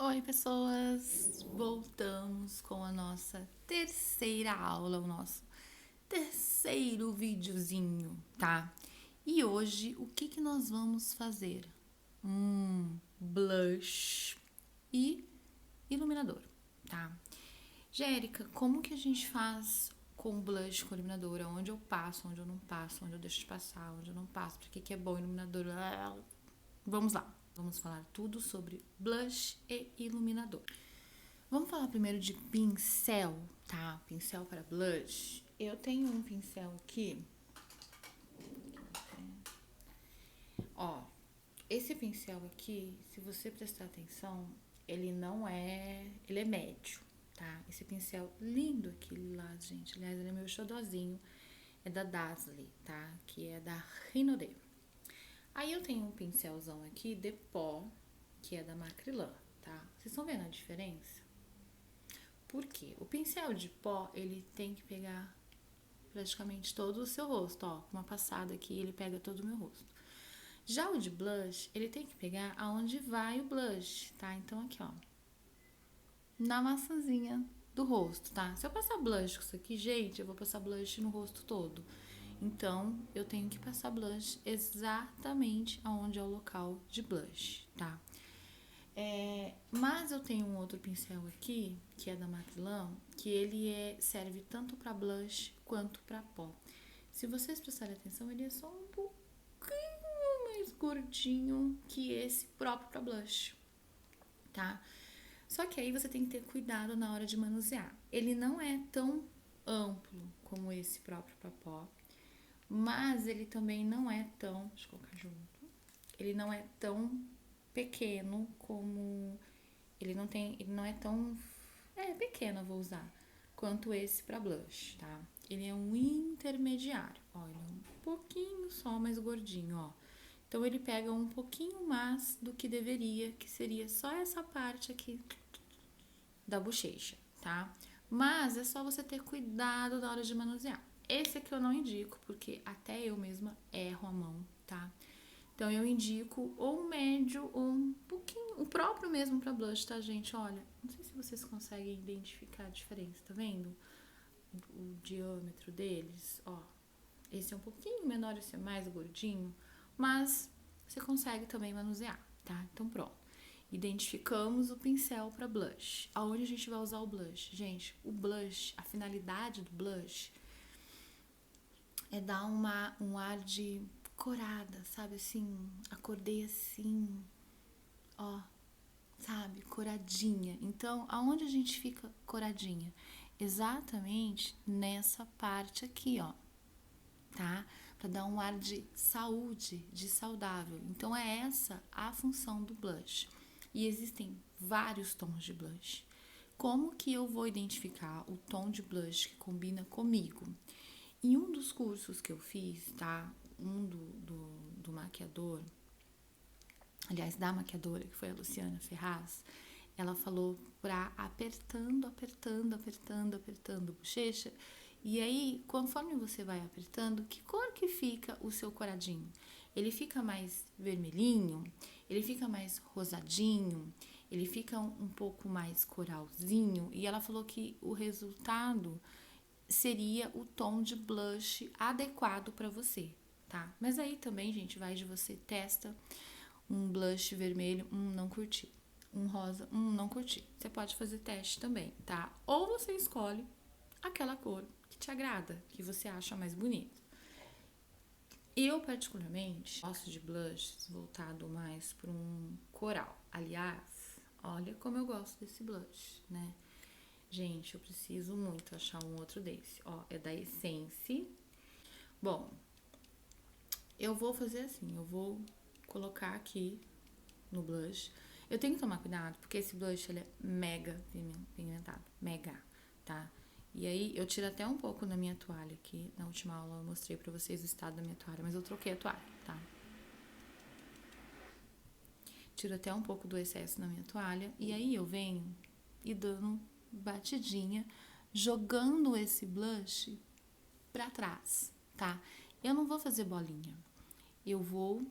Oi, pessoas! Voltamos com a nossa terceira aula, o nosso terceiro videozinho, tá? E hoje, o que nós vamos fazer? Blush e iluminador, tá? Jérica, como que a gente faz com blush, com iluminador? Onde eu passo, onde eu não passo, onde eu deixo de passar, onde eu não passo, por que é bom iluminador? Vamos lá, vamos falar tudo sobre blush e iluminador. Vamos falar primeiro de pincel, tá? Pincel para blush. Eu tenho um pincel aqui. Ó, esse pincel aqui, se você prestar atenção, ele não é... Ele é médio, tá? Esse pincel lindo aqui lá, gente. Aliás, ele é meu xodozinho. É da Dazzle, tá? Que é da Rinode. Aí eu tenho um pincelzão aqui de pó, que é da Macrylan, tá? Vocês estão vendo a diferença? Por quê? O pincel de pó, ele tem que pegar praticamente todo o seu rosto, ó. Uma passada aqui, ele pega todo o meu rosto. Já o de blush, ele tem que pegar aonde vai o blush, tá? Então aqui, ó. Na maçãzinha do rosto, tá? Se eu passar blush com isso aqui, gente, eu vou passar blush no rosto todo. Então, eu tenho que passar blush exatamente aonde é o local de blush, tá? Mas eu tenho um outro pincel aqui, que é da Macrylan, que serve tanto para blush quanto para pó. Se vocês prestarem atenção, ele é só um pouquinho mais gordinho que esse próprio para blush, tá? Só que aí você tem que ter cuidado na hora de manusear. Ele não é tão amplo como esse próprio para pó, mas ele também não é tão, deixa eu colocar junto, ele não é tão pequeno como ele não é tão pequeno, eu vou usar, quanto esse para blush, tá? Ele é um intermediário, ó, ele é um pouquinho só mais gordinho, ó. Então ele pega um pouquinho mais do que deveria, que seria só essa parte aqui da bochecha, tá? Mas é só você ter cuidado na hora de manusear. Esse aqui eu não indico, porque até eu mesma erro a mão, tá? Então eu indico ou um médio ou um pouquinho, o próprio mesmo para blush, tá, gente? Olha, não sei se vocês conseguem identificar a diferença, tá vendo? O diâmetro deles, ó. Esse é um pouquinho menor, esse é mais gordinho, mas você consegue também manusear, tá? Então pronto. Identificamos o pincel para blush. Aonde a gente vai usar o blush? Gente, o blush, a finalidade do blush é dar um ar de corada, sabe assim? Acordei assim, ó, sabe? Coradinha. Então, aonde a gente fica coradinha? Exatamente nessa parte aqui, ó, tá? Para dar um ar de saúde, de saudável. Então, é essa a função do blush. E existem vários tons de blush. Como que eu vou identificar o tom de blush que combina comigo? Em um dos cursos que eu fiz, tá? Um do maquiador, aliás, da maquiadora, que foi a Luciana Ferraz, ela falou pra apertando a bochecha. E aí, conforme você vai apertando, que cor que fica o seu coradinho? Ele fica mais vermelhinho? Ele fica mais rosadinho? Ele fica um pouco mais coralzinho? E ela falou que o resultado seria o tom de blush adequado para você, tá? Mas aí também, gente, vai de você testa um blush vermelho, não curti. Um rosa, não curti. Você pode fazer teste também, tá? Ou você escolhe aquela cor que te agrada, que você acha mais bonito. Eu, particularmente, gosto de blush voltado mais para um coral. Aliás, olha como eu gosto desse blush, né? Gente, eu preciso muito achar um outro desse. Ó, é da Essence. Bom, eu vou fazer assim, eu vou colocar aqui no blush. Eu tenho que tomar cuidado, porque esse blush, ele é mega pigmentado. Mega, tá? E aí, eu tiro até um pouco na minha toalha aqui. Na última aula, eu mostrei pra vocês o estado da minha toalha, mas eu troquei a toalha, tá? Tiro até um pouco do excesso na minha toalha. E aí, eu venho e dando batidinha, jogando esse blush pra trás, tá? Eu não vou fazer bolinha. Eu vou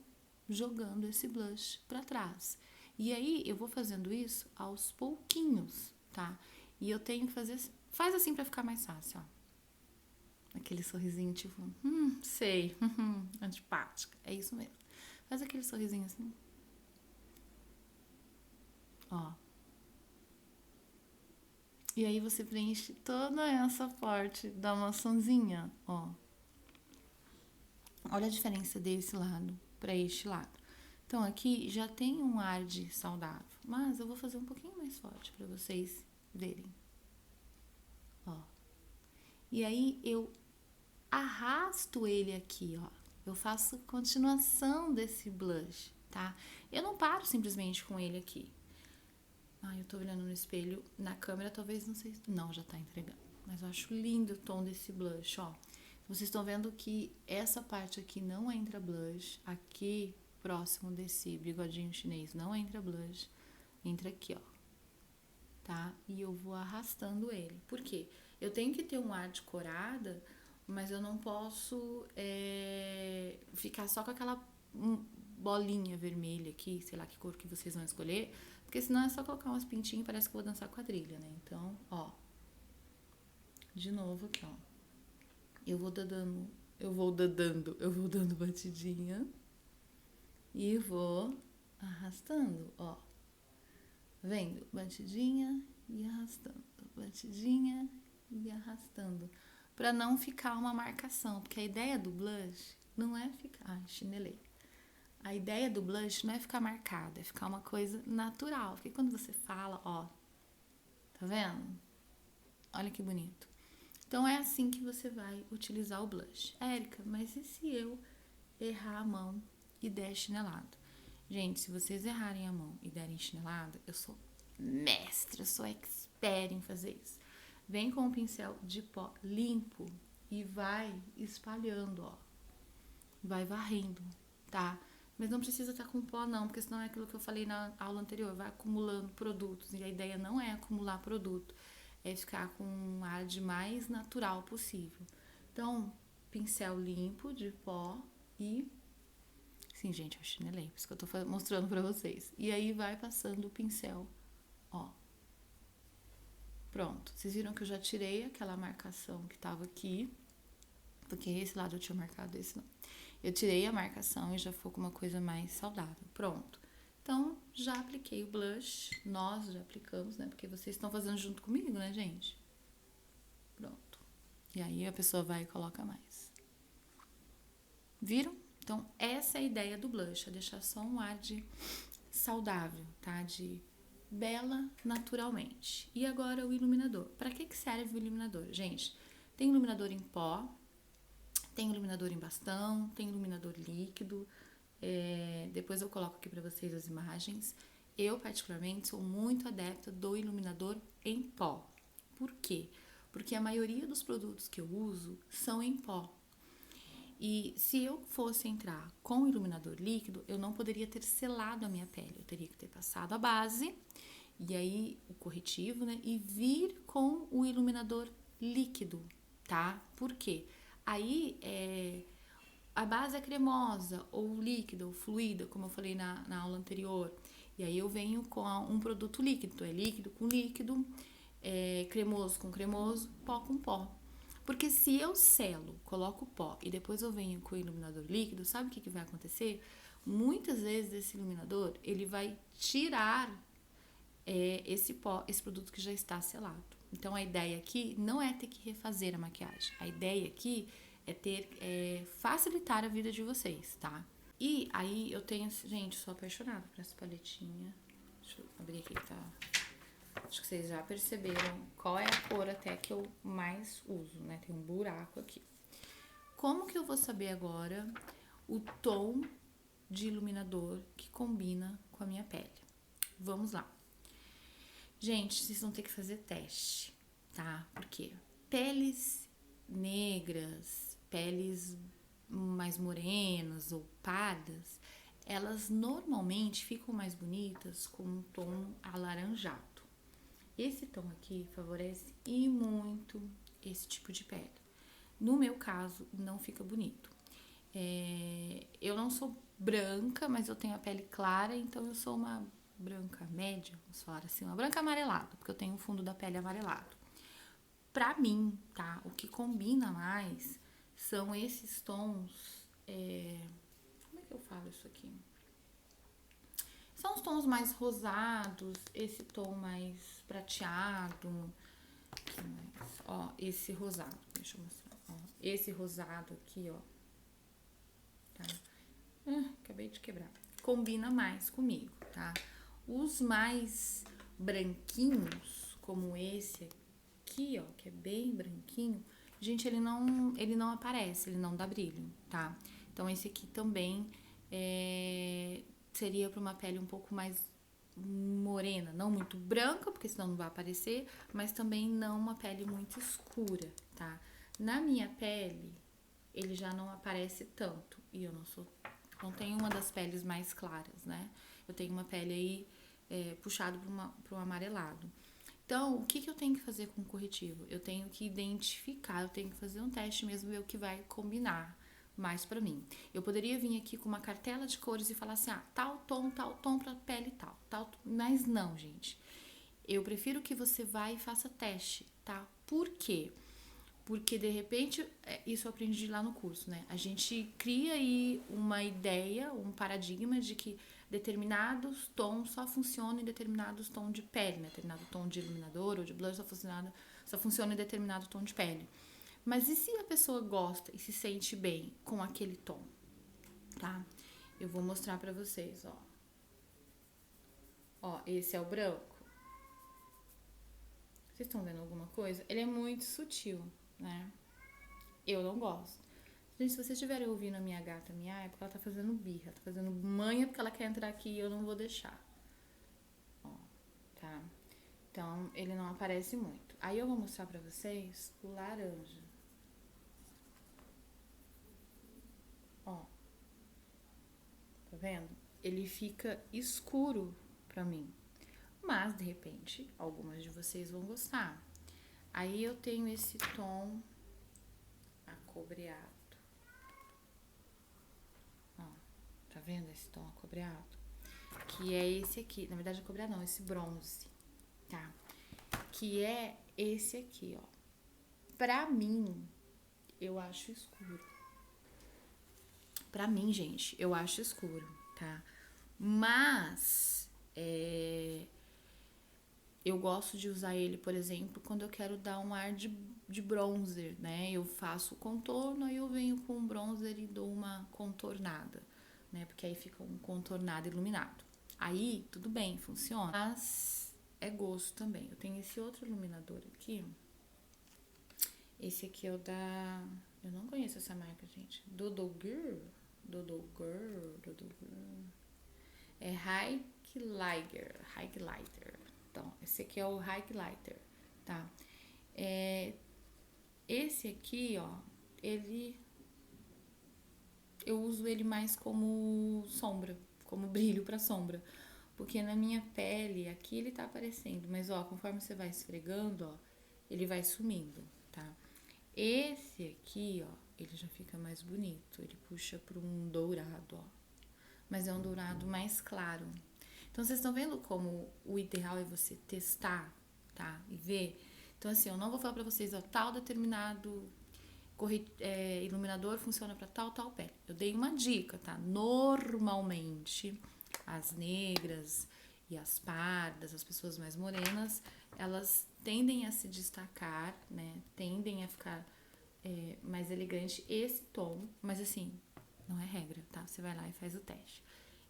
jogando esse blush pra trás. E aí, eu vou fazendo isso aos pouquinhos, tá? E eu tenho que fazer... Faz assim pra ficar mais fácil, ó. Aquele sorrisinho, tipo... sei. Antipática. É isso mesmo. Faz aquele sorrisinho assim. Ó. E aí, você preenche toda essa parte da maçãzinha, ó. Olha a diferença desse lado pra este lado. Então, aqui já tem um ar de saudável. Mas eu vou fazer um pouquinho mais forte pra vocês verem. Ó. E aí, eu arrasto ele aqui, ó. Eu faço continuação desse blush, tá? Eu não paro simplesmente com ele aqui. Eu tô olhando no espelho. Na câmera, talvez, não sei... Não, já tá entregando. Mas eu acho lindo o tom desse blush, ó. Vocês estão vendo que essa parte aqui não entra blush. Aqui, próximo desse bigodinho chinês, não entra blush. Entra aqui, ó. Tá? E eu vou arrastando ele. Por quê? Eu tenho que ter um ar de corada, mas eu não posso ficar só com aquela bolinha vermelha aqui, sei lá que cor que vocês vão escolher, porque senão é só colocar umas pintinhas e parece que eu vou dançar quadrilha, né? Então, ó, de novo aqui, ó. Eu vou dando batidinha e vou arrastando, ó. Vendo? Batidinha e arrastando, batidinha e arrastando, pra não ficar uma marcação, porque a ideia do blush não é ficar... chinelei. A ideia do blush não é ficar marcado, é ficar uma coisa natural, porque quando você fala, ó, tá vendo? Olha que bonito. Então, é assim que você vai utilizar o blush. Érica, mas e se eu errar a mão e der chinelado? Gente, se vocês errarem a mão e derem chinelada, eu sou mestre, eu sou expert em fazer isso. Vem com um pincel de pó limpo e vai espalhando, ó. Vai varrendo, tá? Mas não precisa estar com pó não, porque senão é aquilo que eu falei na aula anterior, vai acumulando produtos. E a ideia não é acumular produto, é ficar com um ar de mais natural possível. Então, pincel limpo de pó e... Sim, gente, eu chinelei, por isso que eu tô mostrando pra vocês. E aí vai passando o pincel, ó. Pronto, vocês viram que eu já tirei aquela marcação que tava aqui, porque esse lado eu tinha marcado, esse não. Eu tirei a marcação e já ficou com uma coisa mais saudável. Pronto. Então, já apliquei o blush, nós já aplicamos, né? Porque vocês estão fazendo junto comigo, né, gente? Pronto. E aí a pessoa vai e coloca mais. Viram? Então, essa é a ideia do blush, é deixar só um ar de saudável, tá? De bela naturalmente. E agora o iluminador. Para que serve o iluminador? Gente, tem iluminador em pó, tem iluminador em bastão, tem iluminador líquido. Depois eu coloco aqui para vocês as imagens. Eu, particularmente, sou muito adepta do iluminador em pó. Por quê? Porque a maioria dos produtos que eu uso são em pó. E se eu fosse entrar com iluminador líquido, eu não poderia ter selado a minha pele. Eu teria que ter passado a base, e aí o corretivo, né? E vir com o iluminador líquido, tá? Por quê? Aí, a base é cremosa, ou líquida, ou fluida, como eu falei na aula anterior. E aí eu venho com um produto líquido, então é líquido com líquido, cremoso com cremoso, pó com pó. Porque se eu selo, coloco pó e depois eu venho com o iluminador líquido, sabe o que vai acontecer? Muitas vezes esse iluminador, ele vai tirar esse pó, esse produto que já está selado. Então a ideia aqui não é ter que refazer a maquiagem. A ideia aqui é facilitar a vida de vocês, tá? E aí eu tenho, gente, sou apaixonada por essa paletinha. Deixa eu abrir aqui, tá? Acho que vocês já perceberam qual é a cor até que eu mais uso, né? Tem um buraco aqui. Como que eu vou saber agora o tom de iluminador que combina com a minha pele? Vamos lá. Gente, vocês vão ter que fazer teste, tá? Porque peles negras, peles mais morenas ou pardas, elas normalmente ficam mais bonitas com um tom alaranjado. Esse tom aqui favorece e muito esse tipo de pele. No meu caso, não fica bonito. Eu não sou branca, mas eu tenho a pele clara, então eu sou uma branca média, vamos falar assim, uma branca amarelada, porque eu tenho o fundo da pele amarelado. Pra mim, tá? O que combina mais são esses tons. Como é que eu falo isso aqui? São os tons mais rosados, esse tom mais prateado. Que mais? Ó, esse rosado. Deixa eu mostrar. Ó, esse rosado aqui, ó. Tá? Acabei de quebrar. Combina mais comigo, tá? Os mais branquinhos, como esse aqui, ó, que é bem branquinho, gente, ele não aparece, ele não dá brilho, tá? Então, esse aqui também seria para uma pele um pouco mais morena, não muito branca, porque senão não vai aparecer, mas também não uma pele muito escura, tá? Na minha pele, ele já não aparece tanto, e eu não tenho uma das peles mais claras, né? Eu tenho uma pele aí puxado para um amarelado. Então, o que eu tenho que fazer com o corretivo? Eu tenho que identificar, eu tenho que fazer um teste mesmo, ver o que vai combinar mais pra mim. Eu poderia vir aqui com uma cartela de cores e falar assim, tal tom pra pele tal. Mas não, gente. Eu prefiro que você vá e faça teste, tá? Por quê? Porque, de repente, isso eu aprendi lá no curso, né? A gente cria aí uma ideia, um paradigma de que determinados tons só funcionam em determinados tons de pele, né? Determinado tom de iluminador ou de blush só funciona em determinado tom de pele. Mas e se a pessoa gosta e se sente bem com aquele tom, tá? Eu vou mostrar pra vocês, ó. Ó, esse é o branco. Vocês estão vendo alguma coisa? Ele é muito sutil, né? Eu não gosto. Gente, se vocês estiverem ouvindo a minha gata miar, é porque ela tá fazendo birra, tá fazendo manha porque ela quer entrar aqui e eu não vou deixar. Ó, tá? Então, ele não aparece muito. Aí eu vou mostrar pra vocês o laranja. Ó. Tá vendo? Ele fica escuro pra mim. Mas, de repente, algumas de vocês vão gostar. Aí eu tenho esse tom acobreado. Ó, tá vendo esse tom acobreado? Que é esse aqui. Na verdade, acobreado não, esse bronze, tá? Que é esse aqui, ó. Pra mim, eu acho escuro. Pra mim, gente, eu acho escuro, tá? Mas, eu gosto de usar ele, por exemplo, quando eu quero dar um ar de bronzer, né? Eu faço o contorno, aí eu venho com o bronzer e dou uma contornada, né? Porque aí fica um contornado iluminado. Aí, tudo bem, funciona. Mas é gosto também. Eu tenho esse outro iluminador aqui. Esse aqui é o da... Eu não conheço essa marca, gente. Dodo Girl. É Highlighter. Então, esse aqui é o Highlighter, tá? Esse aqui, ó, eu uso ele mais como sombra, como brilho pra sombra. Porque na minha pele, aqui ele tá aparecendo, mas ó, conforme você vai esfregando, ó, ele vai sumindo, tá? Esse aqui, ó, ele já fica mais bonito, ele puxa para um dourado, ó. Mas é um dourado mais claro. Então, vocês estão vendo como o ideal é você testar, tá? E ver. Então, assim, eu não vou falar pra vocês, ó, tal determinado iluminador funciona pra tal pele. Eu dei uma dica, tá? Normalmente, as negras e as pardas, as pessoas mais morenas, elas tendem a se destacar, né? Tendem a ficar mais elegante esse tom, mas assim, não é regra, tá? Você vai lá e faz o teste.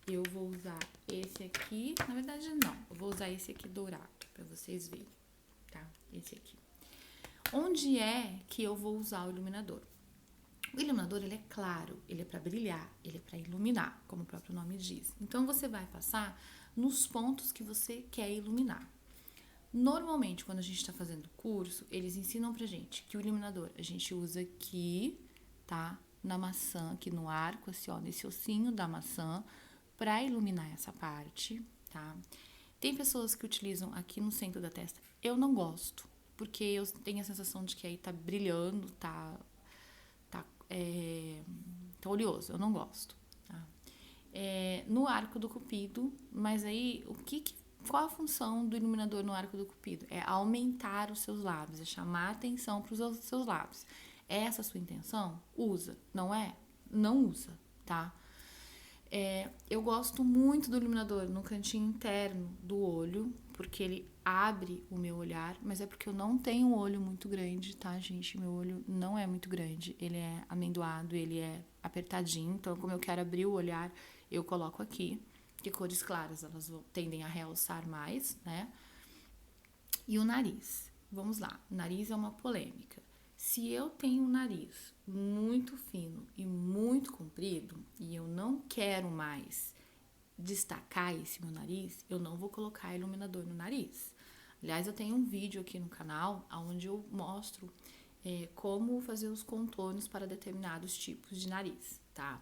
Eu vou usar esse aqui, na verdade não, eu vou usar esse aqui dourado, pra vocês verem, tá? Esse aqui. Onde é que eu vou usar o iluminador? O iluminador, ele é claro, ele é pra brilhar, ele é pra iluminar, como o próprio nome diz. Então, você vai passar nos pontos que você quer iluminar. Normalmente, quando a gente tá fazendo curso, eles ensinam pra gente que o iluminador a gente usa aqui, tá? Na maçã, aqui no arco, assim, ó, nesse ossinho da maçã, pra iluminar essa parte, tá? Tem pessoas que utilizam aqui no centro da testa. Eu não gosto, porque eu tenho a sensação de que aí tá brilhando, tá oleoso. Eu não gosto, tá? no arco do cupido, mas aí qual a função do iluminador no arco do cupido? É aumentar os seus lábios, é chamar atenção para os seus lábios. É essa a sua intenção? Usa. Não é? Não usa, tá? Eu gosto muito do iluminador no cantinho interno do olho, porque ele abre o meu olhar, mas é porque eu não tenho um olho muito grande, tá, gente? Meu olho não é muito grande, ele é amendoado, ele é apertadinho, então como eu quero abrir o olhar, eu coloco aqui, porque cores claras, elas tendem a realçar mais, né? E o nariz, vamos lá, o nariz é uma polêmica. Se eu tenho um nariz muito fino e muito comprido e eu não quero mais destacar esse meu nariz, eu não vou colocar iluminador no nariz. Aliás, eu tenho um vídeo aqui no canal onde eu mostro como fazer os contornos para determinados tipos de nariz, tá?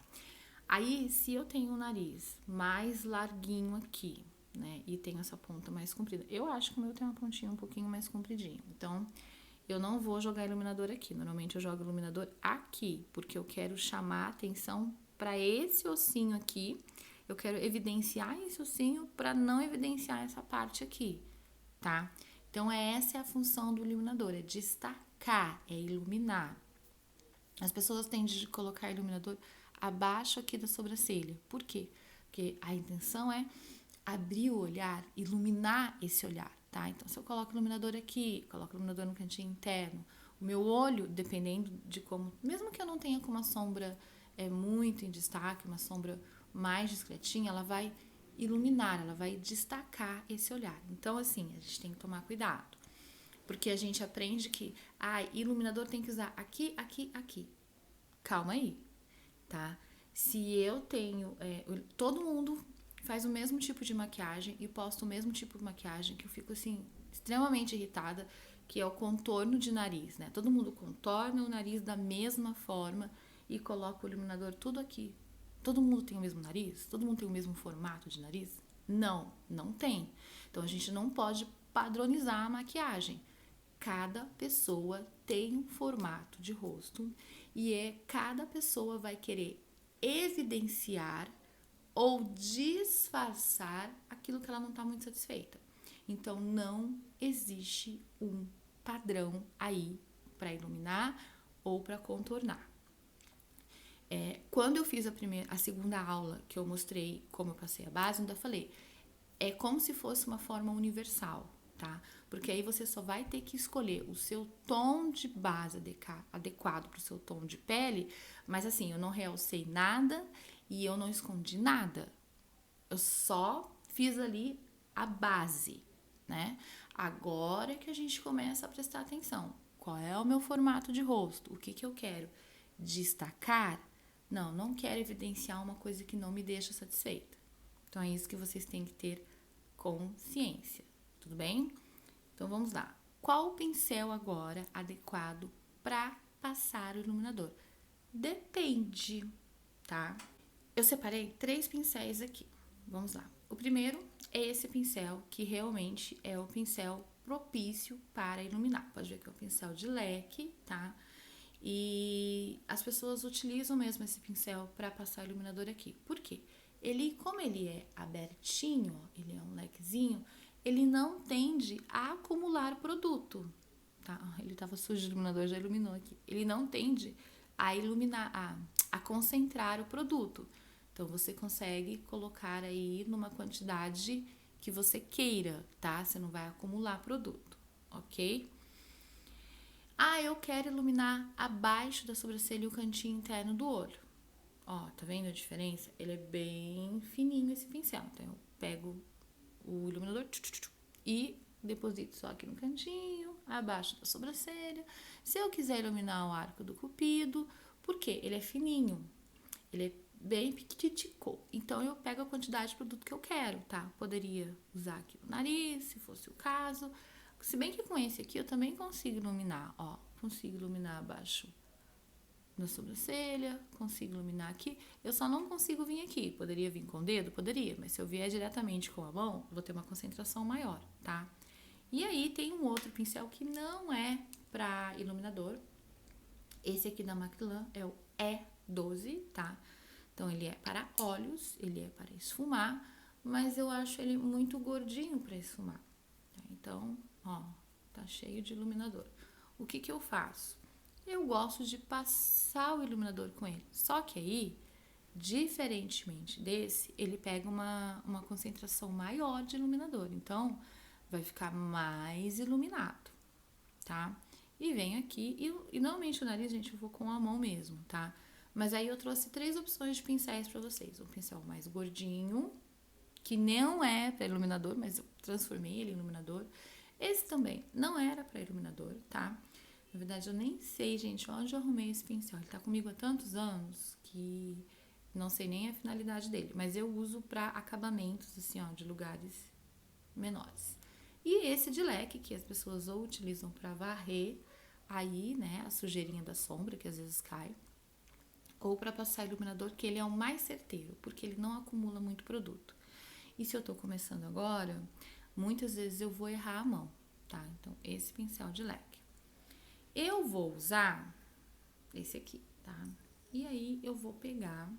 Aí, se eu tenho um nariz mais larguinho aqui, né, e tenho essa ponta mais comprida, eu acho que o meu tem uma pontinha um pouquinho mais compridinha, então eu não vou jogar iluminador aqui. Normalmente eu jogo iluminador aqui, porque eu quero chamar a atenção para esse ossinho aqui. Eu quero evidenciar esse ossinho para não evidenciar essa parte aqui, tá? Então, essa é a função do iluminador, é destacar, é iluminar. As pessoas tendem a colocar iluminador abaixo aqui da sobrancelha. Por quê? Porque a intenção é abrir o olhar, iluminar esse olhar, tá? Então, se eu coloco iluminador aqui, coloco iluminador no cantinho interno, o meu olho, dependendo de como, mesmo que eu não tenha com uma sombra muito em destaque, uma sombra mais discretinha, ela vai iluminar, ela vai destacar esse olhar. Então, assim, a gente tem que tomar cuidado. Porque a gente aprende que, iluminador tem que usar aqui, aqui, aqui. Calma aí, tá? Se eu tenho, todo mundo faz o mesmo tipo de maquiagem e posta o mesmo tipo de maquiagem, que eu fico, assim, extremamente irritada, que é o contorno de nariz, né? Todo mundo contorna o nariz da mesma forma e coloca o iluminador tudo aqui. Todo mundo tem o mesmo nariz? Todo mundo tem o mesmo formato de nariz? Não, não tem. Então, a gente não pode padronizar a maquiagem. Cada pessoa tem um formato de rosto e cada pessoa vai querer evidenciar ou disfarçar aquilo que ela não está muito satisfeita. Então, não existe um padrão aí para iluminar ou para contornar. Quando eu fiz a segunda aula, que eu mostrei como eu passei a base, eu ainda falei, é como se fosse uma forma universal, tá? Porque aí você só vai ter que escolher o seu tom de base adequado para o seu tom de pele, mas assim, eu não realcei nada e eu não escondi nada. Eu só fiz ali a base, né? Agora que a gente começa a prestar atenção. Qual é o meu formato de rosto? O que eu quero? Destacar? Não quero evidenciar uma coisa que não me deixa satisfeita. Então, é isso que vocês têm que ter consciência, tudo bem? Então, vamos lá. Qual o pincel agora adequado para passar o iluminador? Depende, tá? Eu separei 3 pincéis aqui. Vamos lá. O primeiro é esse pincel, que realmente é o pincel propício para iluminar. Pode ver que é o pincel de leque, tá? E as pessoas utilizam mesmo esse pincel para passar o iluminador aqui. Por quê? Como ele é abertinho, ele é um lequezinho, ele não tende a acumular produto, tá? Ele estava sujo de iluminador, já iluminou aqui. Ele não tende a iluminar, a concentrar o produto. Então, você consegue colocar aí numa quantidade que você queira, tá? Você não vai acumular produto, ok? Eu quero iluminar abaixo da sobrancelha e o cantinho interno do olho. Ó, tá vendo a diferença? Ele é bem fininho esse pincel. Então, eu pego o iluminador e deposito só aqui no cantinho, abaixo da sobrancelha. Se eu quiser iluminar o arco do cupido, por quê? Ele é fininho. Ele é bem piquititico. Então, eu pego a quantidade de produto que eu quero, tá? Poderia usar aqui no nariz, se fosse o caso. Se bem que com esse aqui eu também consigo iluminar, ó. Consigo iluminar abaixo na sobrancelha, consigo iluminar aqui. Eu só não consigo vir aqui. Poderia vir com o dedo? Poderia, mas se eu vier diretamente com a mão, vou ter uma concentração maior, tá? E aí tem um outro pincel que não é para iluminador. Esse aqui da Macrylan é o E12, tá? Então, ele é para olhos, ele é para esfumar, mas eu acho ele muito gordinho para esfumar. Tá? Então, ó, tá cheio de iluminador. O que que eu faço? Eu gosto de passar o iluminador com ele. Só que aí, diferentemente desse, ele pega uma concentração maior de iluminador. Então, vai ficar mais iluminado, tá? E venho aqui, e normalmente o nariz, gente, eu vou com a mão mesmo, tá? Mas aí eu trouxe 3 opções de pincéis pra vocês. Um pincel mais gordinho, que não é para iluminador, mas eu transformei ele em iluminador. Esse também não era para iluminador, tá? Na verdade, eu nem sei, gente, onde eu arrumei esse pincel. Ele tá comigo há tantos anos que não sei nem a finalidade dele. Mas eu uso para acabamentos, assim, ó, de lugares menores. E esse de leque, que as pessoas ou utilizam para varrer aí, né, a sujeirinha da sombra, que às vezes cai, ou para passar iluminador, que ele é o mais certeiro, porque ele não acumula muito produto. E se eu tô começando agora, muitas vezes eu vou errar a mão, tá? Então, esse pincel de leque. Eu vou usar esse aqui, tá? E aí, eu vou pegar,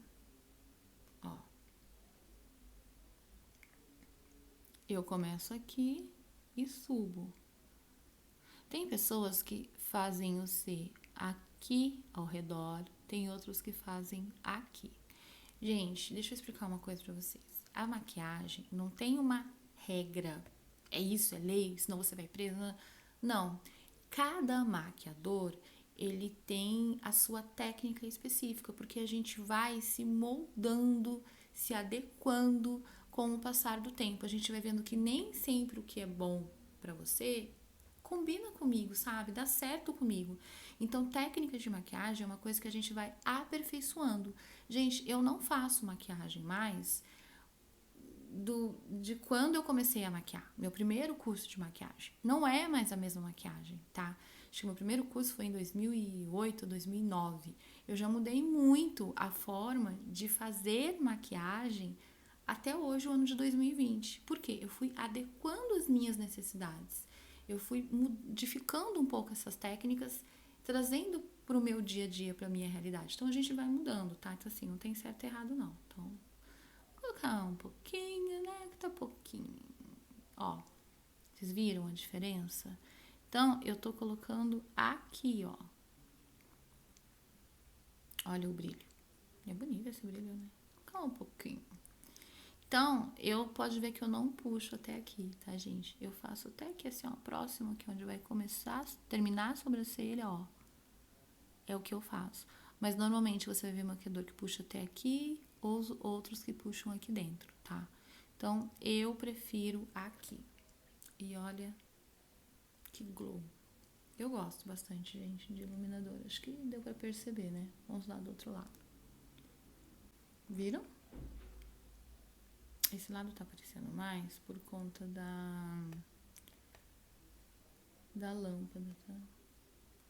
ó. Eu começo aqui e subo. Tem pessoas que fazem o C aqui ao redor, tem outros que fazem aqui. Gente, deixa eu explicar uma coisa pra vocês. A maquiagem não tem uma regra. É isso, é lei, senão você vai preso. Não. Cada maquiador, ele tem a sua técnica específica, porque a gente vai se moldando, se adequando com o passar do tempo. A gente vai vendo que nem sempre o que é bom pra você combina comigo, sabe? Dá certo comigo. Então, técnica de maquiagem é uma coisa que a gente vai aperfeiçoando. Gente, eu não faço maquiagem mais de quando eu comecei a maquiar. Meu primeiro curso de maquiagem. Não é mais a mesma maquiagem, tá? Acho que meu primeiro curso foi em 2008, 2009. Eu já mudei muito a forma de fazer maquiagem até hoje, o ano de 2020. Por quê? Eu fui adequando as minhas necessidades. Eu fui modificando um pouco essas técnicas, trazendo para o meu dia a dia, para a minha realidade. Então, a gente vai mudando, tá? Então, assim, não tem certo e errado, não. Então, vou colocar um pouquinho, né? Que tá pouquinho. Ó, vocês viram a diferença? Então, eu tô colocando aqui, ó. Olha o brilho. É bonito esse brilho, né? Vou colocar um pouquinho. Então, eu pode ver que eu não puxo até aqui, tá, gente? Eu faço até aqui, assim, ó, próximo, aqui onde vai começar, terminar a sobrancelha, ó. É o que eu faço. Mas, normalmente, você vai ver maquiador que puxa até aqui, ou outros que puxam aqui dentro, tá? Então, eu prefiro aqui. E olha que glow. Eu gosto bastante, gente, de iluminador. Acho que deu pra perceber, né? Vamos lá do outro lado. Viram? Esse lado tá aparecendo mais por conta da lâmpada, tá?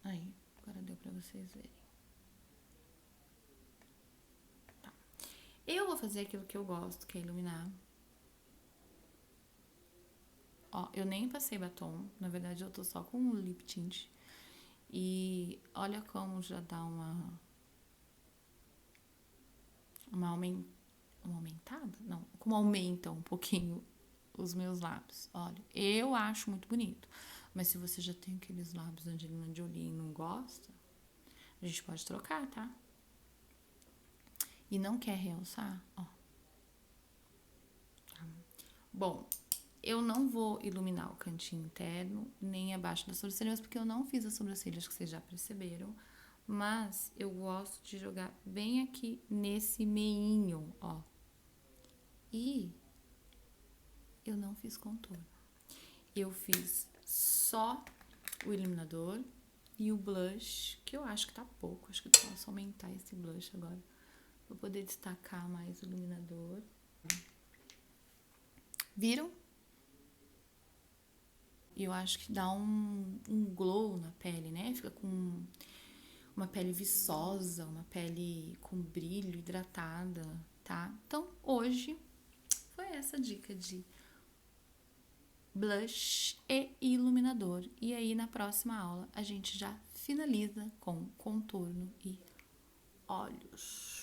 Aí, agora deu pra vocês verem. Tá. Eu vou fazer aquilo que eu gosto, que é iluminar. Ó, eu nem passei batom. Na verdade, eu tô só com o lip tint. E olha como já dá uma aumentada? Não, como aumenta um pouquinho os meus lábios. Olha, eu acho muito bonito. Mas se você já tem aqueles lábios Angelina Jolie e não gosta, a gente pode trocar, tá? E não quer realçar, ó. Tá. Bom, eu não vou iluminar o cantinho interno, nem abaixo das sobrancelhas, porque eu não fiz as sobrancelhas, que vocês já perceberam. Mas eu gosto de jogar bem aqui nesse meinho, ó. E eu não fiz contorno. Eu fiz só o iluminador e o blush, que eu acho que tá pouco. Acho que eu posso aumentar esse blush agora, pra poder destacar mais o iluminador. Viram? Eu acho que dá um glow na pele, né? Fica com uma pele viçosa, uma pele com brilho, hidratada, tá? Então, hoje foi essa dica de blush e iluminador. E aí, na próxima aula, a gente já finaliza com contorno e olhos.